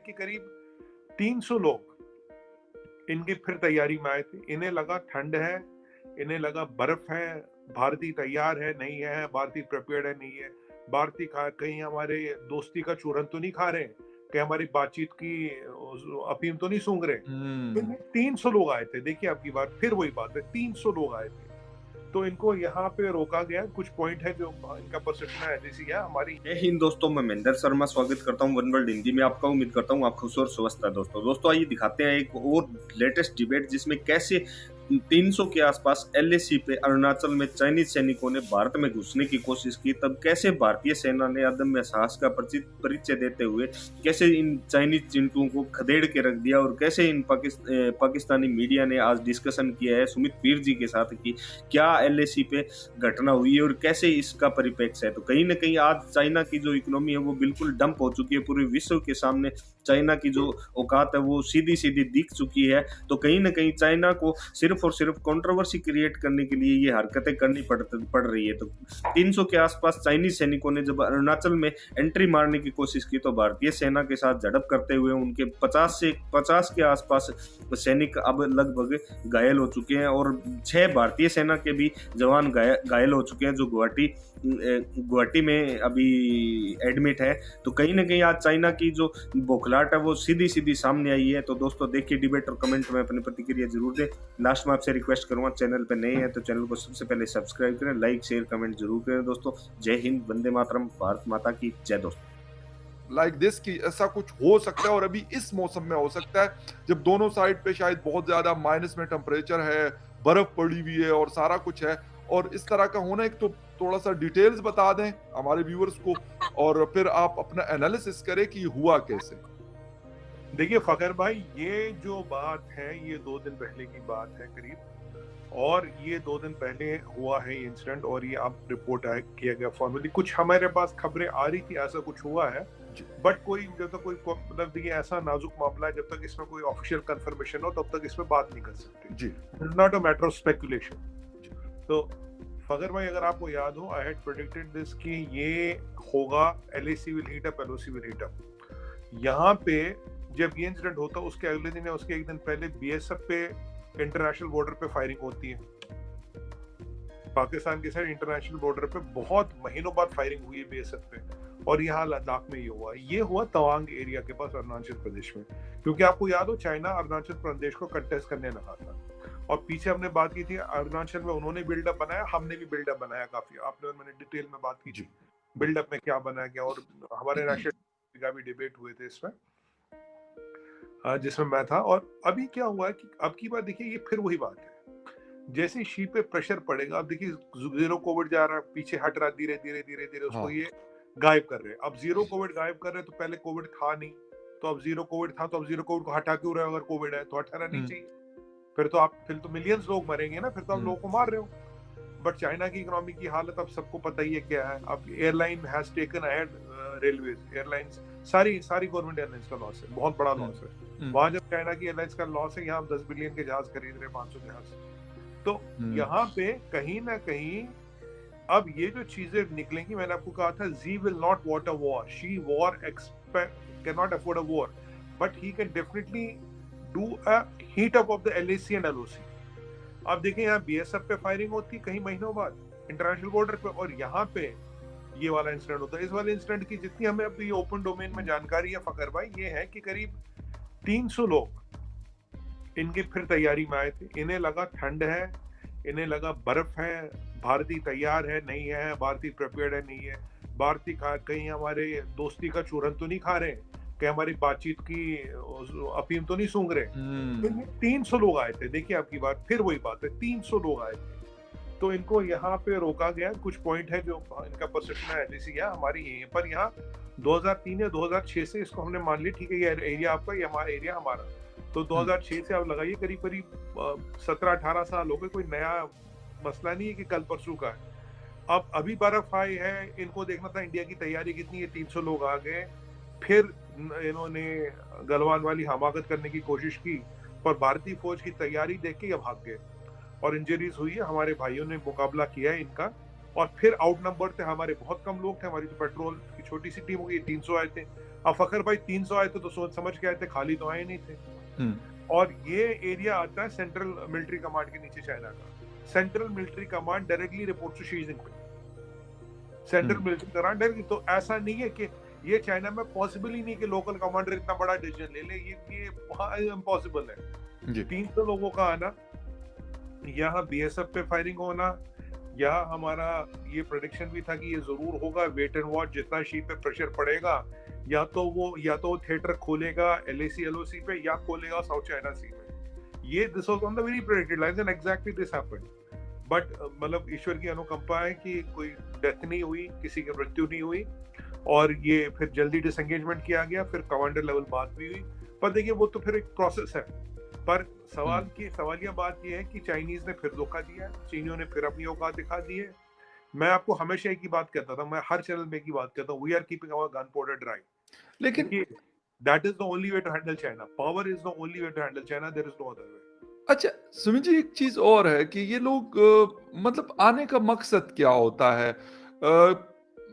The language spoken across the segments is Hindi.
कि करीब 300 लोग इनकी फिर तैयारी में आए थे। इन्हें लगा ठंड है, इन्हें लगा बर्फ है, भारतीय तैयार है नहीं है, भारतीय प्रिपेयर्ड है नहीं है, भारतीय कहीं हमारे दोस्ती का चूरन तो नहीं खा रहे, कहीं हमारी बातचीत की अफीम तो नहीं सूंघ रहे। हम्म। 300 लोग आए थे। देखिए आपकी बात फिर वही बात है, 300 लोग आए थे। तो इनको यहाँ पे रोका गया। कुछ पॉइंट है जो इनका परसेप्शन है जैसी है हमारी। जय हिंद दोस्तों, मैं महेंद्र शर्मा स्वागत करता हूं वन वर्ल्ड हिंदी में आपका। उम्मीद करता हूं आप खुश और स्वस्थ है। दोस्तों आइए दिखाते हैं एक और लेटेस्ट डिबेट जिसमें कैसे 300 के आसपास एलएसी पे अरुणाचल में चाइनीज सैनिकों ने भारत में घुसने की कोशिश की। तब कैसे भारतीय सेना ने अदम्य साहस का परिचय देते हुए कैसे इन चाइनीज चिंटुओं को खदेड़ के रख दिया, और कैसे इन पाकिस्तानी मीडिया ने आज डिस्कशन किया है सुमित पीर जी के साथ कि क्या एलएसी पे घटना हुई है और कैसे इसका परिप्रेक्ष्य है। तो कहीं ना कहीं आज चाइना की जो इकोनॉमी है वो बिल्कुल डंप हो चुकी है। पूरे विश्व के सामने चाइना की जो औकात है वो सीधी सीधी दिख चुकी है। तो कहीं ना कहीं चाइना को सिर्फ और सिर्फ कंट्रोवर्सी क्रिएट करने के लिए ये हरकतें करनी पड़ रही है। तो 300 के आसपास चाइनीज सैनिकों ने जब अरुणाचल में एंट्री मारने की कोशिश की तो भारतीय सेना के साथ झड़प करते हुए उनके 50 के आसपास सैनिक अब लगभग घायल हो चुके हैं, और 6 भारतीय सेना के भी जवान घायल हो चुके हैं जो गुवाहाटी में अभी एडमिट है। तो कहीं ना कहीं आज चाइना की जो बौखलाहट है वो सीधी सीधी सामने आई है। तो दोस्तों देखिए डिबेट और कमेंट में अपनी प्रतिक्रिया जरूर दें। लास्ट में आपसे रिक्वेस्ट करूंगा, चैनल पे नए हैं तो चैनल को सबसे पहले सब्सक्राइब करें, लाइक शेयर कमेंट जरूर करें। दोस्तों जय हिंद, वंदे मातरम, भारत माता की जय। दोस्तों लाइक दिस कि ऐसा कुछ हो सकता है, और अभी इस मौसम में हो सकता है जब दोनों साइड पे शायद बहुत ज्यादा माइनस में टेम्परेचर है, बर्फ पड़ी हुई है और सारा कुछ है, और इस तरह का होना। एक तो थोड़ा सा डिटेल्स बता दें हमारे व्यूअर्स को, और फिर आप अपना एनालिसिस करें कि हुआ कैसे। देखिए फकर भाई, ये जो बात है ये 2 दिन पहले की बात है करीब, और ये 2 दिन पहले हुआ है ये इंसिडेंट, और ये अब रिपोर्ट किया गया फॉर्मली। कुछ हमारे पास खबरें आ रही थी ऐसा कुछ हुआ है, बट कोई जब तक कोई मतलब देखिए ऐसा नाजुक मामला है, जब तक इसमें कोई ऑफिशियल कंफर्मेशन हो तब तक इसमें बात नहीं कर सकते जी। Not a matter of speculation. तो फगर भाई अगर आपको याद हो, आई हैड प्रेडिक्टेड दिस कि ये होगा, LAC will heat up, LOC will heat up. यहाँ पे जब ये इंसिडेंट होता है उसके अगले दिन या उसके एक दिन पहले बीएसएफ पे इंटरनेशनल बॉर्डर पे फायरिंग होती है। पाकिस्तान के साइड इंटरनेशनल बॉर्डर पे बहुत महीनों बाद फायरिंग हुई है बीएसएफ पे, और यहाँ लद्दाख में ये हुआ तवांग एरिया के पास अरुणाचल प्रदेश में। क्योंकि आपको याद हो चाइना अरुणाचल प्रदेश को कंटेस्ट करने लगा था, और पीछे हमने बात की थी अरुणाचल में उन्होंने बिल्डअप बनाया, हमने भी बिल्डअप बनाया काफी। आपने और मैंने डिटेल में बात की थी बिल्डअप में क्या बनाया गया, और हमारे नेशनल का भी डिबेट हुए थे इसमें जिसमें मैं था। और अभी क्या हुआ है कि अब की बात देखिए, ये फिर वही बात है। जैसे शी पे प्रेशर पड़ेगा, अब देखिए जीरो कोविड जा रहा है, पीछे हट रहा, धीरे धीरे धीरे धीरे उसको ये गायब कर रहे हैं। अब जीरो कोविड गायब कर रहे हैं, तो पहले कोविड था नहीं, तो अब जीरो कोविड था, तो अब जीरो कोविड को हटा क्यों रहे हो? अगर कोविड है तो हटाना नहीं चाहिए। फिर तो मिलियंस लोग मरेंगे ना, फिर तो आप लोगों को मार रहे हो। बट चाइना की इकोनॉमी की हालत अब सबको पता ही है क्या है। अब airline has taken ahead railways, airlines सारी गवर्नमेंट एयरलाइंस का लॉस है, बहुत बड़ा लॉस है। वहां जब चाइना की एयरलाइंस का लॉस है, यहाँ 10 बिलियन के जहाज खरीद रहे, 500 जहाज। तो यहाँ पे कहीं ना कहीं अब ये जो चीजें निकलेंगी, मैंने आपको कहा था जी will not want a war, Xi war can not afford a war, but he can definitely do a heat up of the LAC and LOC. अब देखें यहाँ बीएसएफ पे फायरिंग होती कई महीनों बाद इंटरनेशनल बॉर्डर पे, और यहाँ पे ये वाला इंसिडेंट होता है। इस वाले इंसिडेंट की जितनी हमें अभी ओपन डोमेन में जानकारी है फकर भाई, ये है कि करीब 300 लोग इनकी फिर तैयारी में आए थे। इन्हें लगा ठंड है, इन्हें लगा बर्फ है, भारतीय तैयार है नहीं है, भारतीय प्रिपेयर्ड है नहीं है, भारतीय कहीं हमारे दोस्ती का चूरन तो नहीं खा रहे, कहीं हमारी बातचीत की अफीम तो नहीं सूंघ रहे। 300 लोग आए थे। देखिए आपकी बात फिर वही बात है, 300 लोग आए थे। तो इनको यहाँ पे रोका गया। कुछ पॉइंट है जो इनका परसेप्शन है जैसी है हमारी यहीं पर, यहाँ 2003 या 2006 से इसको हमने मान लिया, ठीक है ये एरिया आपका, ये हमारा एरिया हमारा। तो 2006 से आप लगाइए करीब करीब 17-18 साल हो गए, कोई नया मसला नहीं है कि कल परसों का है। अब अभी बर्फ आई है, इनको देखना था इंडिया की तैयारी कितनी है। 300 लोग आ गए, फिर इन्होंने गलवान वाली हमाकत करने की कोशिश की, पर भारतीय फौज की तैयारी देख के ये भाग गए और इंजरीज हुई है। हमारे भाइयों ने मुकाबला किया है इनका, और फिर आउट नंबर थे हमारे, बहुत कम लोग थे, हमारी तो पेट्रोल की छोटी सी टीम हो गई, 300 आए थे। अब फखर भाई 300 आए थे तो सोच समझ के आए थे, खाली तो आए नहीं थे। और ये एरिया आता है सेंट्रल मिलिट्री कमांड के नीचे चाइना का। Central military command directly report to Xi Jinping. Central military command directly, तो ऐसा नहीं है कि ये चाइना में पॉसिबल ही नहीं कि लोकल कमांडर इतना बड़ा डिसीजन ले ले, ये इम्पॉसिबल है। 300 लोगों का आना, यहाँ बीएसएफ पे फायरिंग होना, यहाँ हमारा ये प्रेडिक्शन भी था कि ये जरूर होगा, वेट एंड वॉच, जितना शी पे प्रेशर पड़ेगा या तो वो थिएटर खोलेगा एलएसी एलओसी पे या खोलेगा साउथ चाइना सी में। ये this was on the very predicted lines and exactly this happened. But मतलब ईश्वर की अनुकंपा है कि कोई डेथ नहीं हुई, किसी की मृत्यु नहीं हुई, और ये फिर जल्दी डिसएंगेजमेंट किया गया, फिर कमांडर लेवल बात भी हुई। पर देखिए वो तो फिर एक प्रोसेस है। पर सवालिया बात ये है कि चाइनीज ने फिर धोखा दिया, चीनियों ने फिर अपनी औकात दिखा दी है। मैं आपको हमेशा एक ही बात कहता था, मैं हर चैनल में एक ही बात कहता हूँ, we are keeping our gunpowder dry. लेकिन that is the only way to handle China, power is the only way to handle China, there is no other way. अच्छा सुमित जी, एक चीज और है कि ये लोग मतलब आने का मकसद क्या होता है?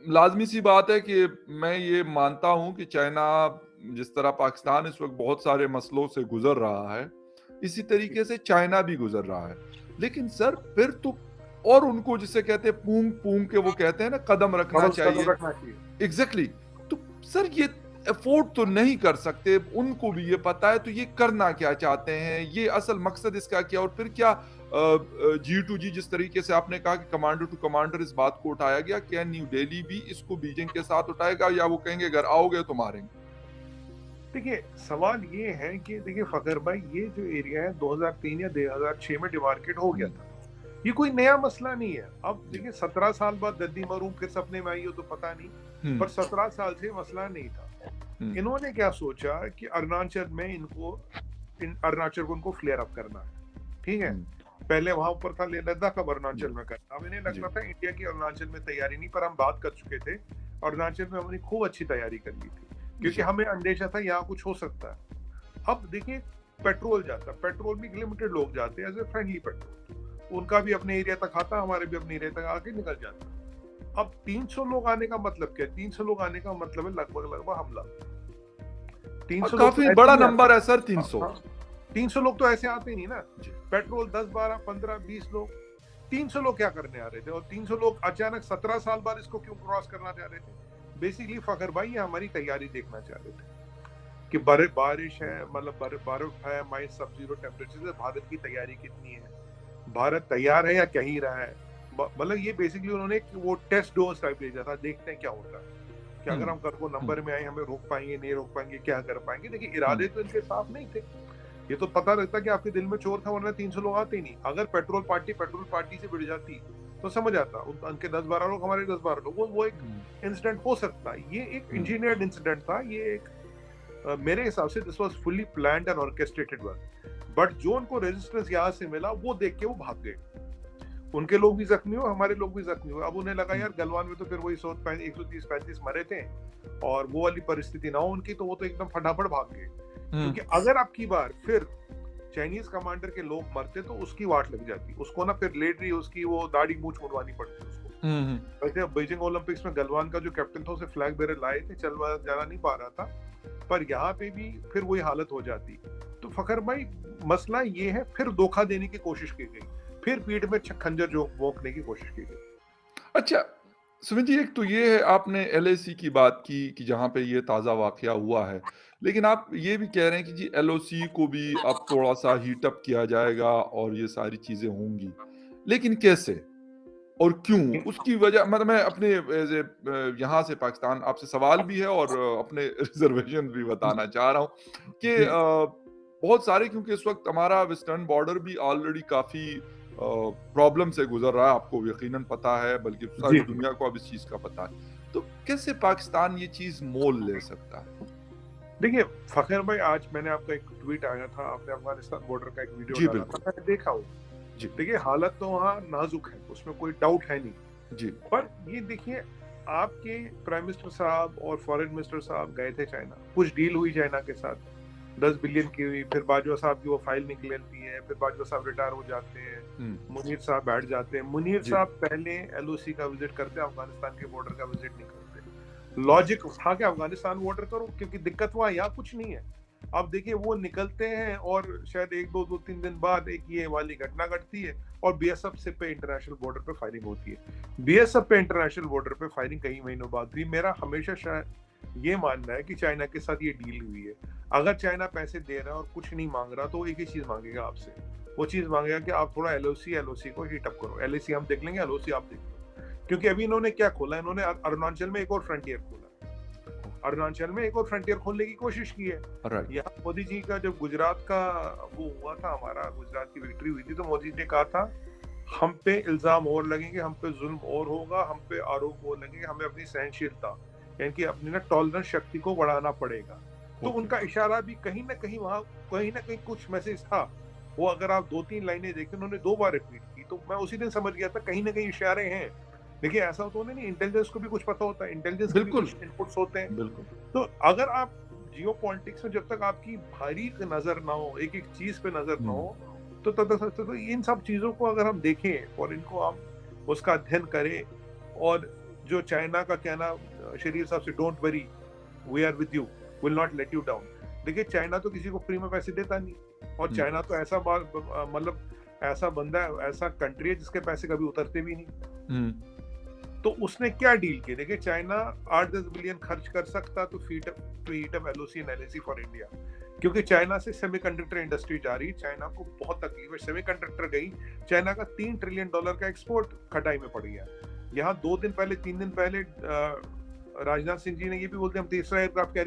लाजमी सी बात है कि मैं ये मानता हूं कि चाइना जिस तरह पाकिस्तान इस वक्त बहुत सारे मसलों से गुजर रहा है, इसी तरीके से चाइना भी गुजर रहा है। लेकिन सर फिर तो और उनको जिसे कहते हैं पूंग पूंग के वो कहते हैं ना कदम रखना चाहिए। एग्जैक्टली। तो सर ये अफोर्ड तो नहीं कर सकते, उनको भी ये पता है, तो ये करना क्या चाहते हैं, ये असल मकसद इसका क्या? और फिर क्या G2G जिस तरीके से आपने कहा कि कमांडर टू कमांडर इस बात को उठाया गया, क्या न्यू दिल्ली भी इसको बीजिंग के साथ उठाएगा या वो कहेंगे अगर आओगे तो मारेंगे? देखिए सवाल ये है कि देखिए फखर भाई, ये जो एरिया है 2003 या 2006 में डिमार्केट हो गया था, ये कोई नया मसला नहीं है। अब देखिए 17 साल बाद दद्दी मरूम फिर सपने में आई हो तो पता नहीं, पर 17 साल से मसला नहीं था। इन्होंने क्या सोचा कि अरुणाचल में अरुणाचल को उनको फ्लेयर अप करना है, ठीक है। पहले वहां ऊपर था लद्दाख, अब अरुणाचल में करना। अब इन्हें लगता था इंडिया की अरुणाचल में तैयारी नहीं, पर हम बात कर चुके थे, अरुणाचल में हमने खूब अच्छी तैयारी कर ली थी, क्योंकि हमें अंदेशा था यहाँ कुछ हो सकता है। अब देखिए पेट्रोल जाता है, पेट्रोल भी लिमिटेड लोग जाते हैं एज ए फ्रेंडली पेट्रोल, उनका भी अपने एरिया तक आता, हमारे भी अपने एरिया तक आके निकल जाता। अब 300 लोग आने का मतलब क्या? 300 लोग आने का मतलब है लगभग हमला। 300 काफी बड़ा नंबर है सर। 300 लोग तो ऐसे आते नहीं ना। पेट्रोल 10 12 15 20 लोग, 300 लोग क्या करने आ रहे थे? और 300 लोग अचानक 17 साल बाद इसको क्यों क्रॉस करना चाह रहे थे? बेसिकली फखर भाई ये हमारी तैयारी देखना चाह रहे थे कि बारिश है, मतलब बर्फ है, माइनस सब जीरो टेम्परेचर से भारत की तैयारी कितनी है, भारत तैयार है या कह ही रहा है। मतलब ये बेसिकली उन्होंने वो टेस्ट डोज टाइप भेजा था, देखते हैं क्या होता है, कि अगर हम कल को नंबर में आए हमें रोक पाएंगे नहीं रोक पाएंगे, क्या कर पाएंगे। देखिए इरादे तो इनके साफ नहीं थे, ये तो पता लगता कि आपके दिल में चोर था, वरना 300 लोग आते ही नहीं। अगर पेट्रोल पार्टी से भिड़ जाती तो समझ आता, उनके 10-12 लोग हमारे 10-12 लोग, वो एक इंसिडेंट हो सकता है। ये एक इंजीनियर्ड इंसिडेंट था, ये एक मेरे हिसाब से this was fully planned and orchestrated work. But जो उनको रेजिस्टेंस यहाँ से मिला वो देख के वो भाग गए, उनके लोग भी जख्मी हुए, हमारे लोग भी जख्मी हुए। अब उन्हें लगा यार गलवान में तो फिर वही 130-135 मरे थे और वो वाली परिस्थिति ना हो उनकी, तो वो तो एकदम फटाफट भाग गए। क्योंकि अगर आपकी बार फिर चाइनीज कमांडर के लोग मरते तो उसकी वाट लग जाती, उसको ना फिर लेटरी उसकी वो दाढ़ी मूंछ मुड़वानी पड़ती उसको। वैसे बीजिंग ओलंपिक्स में गलवान का जो कैप्टन था उसे फ्लैग बेरर लाए थे, चल जाना नहीं पा रहा था, पर यहाँ पे भी फिर वही हालत हो जाती। तो फखर भाई मसला ये है, फिर धोखा देने की कोशिश की गई, फिर पीठ में खंजर जो भोंकने की कोशिश की गई। अच्छा सुमित जी, एक तो ये है आपने LAC की बात की कि जहाँ पे ये ताज़ा वाकया हुआ है, लेकिन आप ये भी कह रहे हैं कि जी LOC को भी अब थोड़ा सा हीट अप किया जाएगा और ये सारी चीजें होंगी, लेकिन कैसे और क्यों? उसकी वजह मतलब मैं अपने यहाँ से पाकिस्तान आपसे सवाल भी है और अपने रिजर्वेशन भी बताना चाह रहा हूँ कि बहुत सारे, क्योंकि इस वक्त हमारा वेस्टर्न बॉर्डर भी ऑलरेडी काफी प्रॉब्लम से गुजर रहा है, आपको यकीनन पता है, बल्कि सारी दुनिया को अब इस चीज का पता है। तो कैसे पाकिस्तान ये चीज मोल ले सकता है? देखिए फखर भाई, आज मैंने आपका एक ट्वीट आया था, आपने अफगानिस्तान बॉर्डर का एक वीडियो डाला था, मैंने देखा हो। देखिए हालत तो वहाँ नाजुक है, उसमें कोई डाउट है नहीं जी। पर ये देखिए आपके प्राइम मिनिस्टर साहब और फॉरेन मिनिस्टर साहब गए थे चाइना, कुछ डील हुई चाइना के साथ, 10 बिलियन की हुई, फिर बाजवा साहब की वो फाइल निकलती है, फिर बाजवा साहब रिटायर हो जाते हैं, मुनीर साहब बैठ जाते हैं। मुनीर साहब पहले एलओसी का विजिट करते हैं, अफगानिस्तान के बॉर्डर का विजिट नहीं करते। लॉजिक उठा के अफगानिस्तान बॉर्डर करो, क्योंकि दिक्कत वहां यहाँ कुछ नहीं है। अब देखिए वो निकलते हैं और शायद 1-2-3 दिन बाद एक ये वाली घटना घटती है और बीएसएफ से पे इंटरनेशनल बॉर्डर पे फायरिंग होती है। बीएसएफ पे इंटरनेशनल बॉर्डर पे फायरिंग कई महीनों बाद हुई। मेरा हमेशा शायद ये मानना है कि चाइना के साथ ये डील हुई है। अगर चाइना पैसे दे रहा है और कुछ नहीं मांग रहा, तो वो एक ही चीज मांगेगा आपसे, वो चीज मांगेगा कि आप थोड़ा एलओसी को हीट अप करो। एलओसी हम देख लेंगे, एलओसी आप देख लो। क्योंकि अभी इन्होंने क्या खोला, इन्होंने अरुणाचल में एक और फ्रंटियर खोला, अरुणाचल में एक और फ्रंटियर खोलने की कोशिश की है। यहाँ मोदी जी का जब गुजरात का वो हुआ था, हमारा गुजरात की विक्ट्री हुई थी, तो मोदी जी ने कहा था हम पे इल्जाम और लगेंगे, हम पे जुल्म और होगा, हम पे आरोप और लगेंगे, हमें अपनी सहनशीलता यानी कि अपनी ना टॉलरेंस शक्ति को बढ़ाना पड़ेगा। तो उनका इशारा भी कहीं ना कहीं वहां कहीं ना कहीं कुछ मैसेज था। वो अगर आप 2-3 लाइनें देखें, उन्होंने 2 बार रिपीट की, तो मैं उसी दिन समझ गया था कहीं ना कहीं इशारे हैं। देखिए ऐसा तो नहीं, इंटेलिजेंस को भी कुछ पता होता है, इंटेलिजेंस के भी कुछ इनपुट्स होते हैं। बिल्कुल। तो अगर आप जियो पॉलिटिक्स में जब तक आपकी बारीक नजर ना हो, एक एक चीज पे नजर ना हो, तो तब तक तो इन सब चीजों को अगर हम देखें और इनको हम उसका अध्ययन करें, और जो चाइना का कहना शरीर साहब से, don't worry we are with you, will not let you down. देखिए चाइना तो किसी को फ्री में पैसे देता नहीं, और चाइना तो ऐसा मतलब ऐसा बंदा है, ऐसा कंट्री है जिसके पैसे कभी उतरते भी नहीं। तो उसने क्या डील की? देखिए चाइना 8-10 बिलियन खर्च कर सकता तो heat up LOC and LAC for India, क्योंकि चाइना से सेमीकंडक्टर इंडस्ट्री जा रही है। चाइना को बहुत तकलीफ है, सेमीकंडक्टर गई, चाइना का $3 ट्रिलियन का एक्सपोर्ट खटाई में पड़ गया। यहाँ 3 दिन पहले राजनाथ सिंह जी ने ये भी बोलते हम तीसरा एयरक्राफ्ट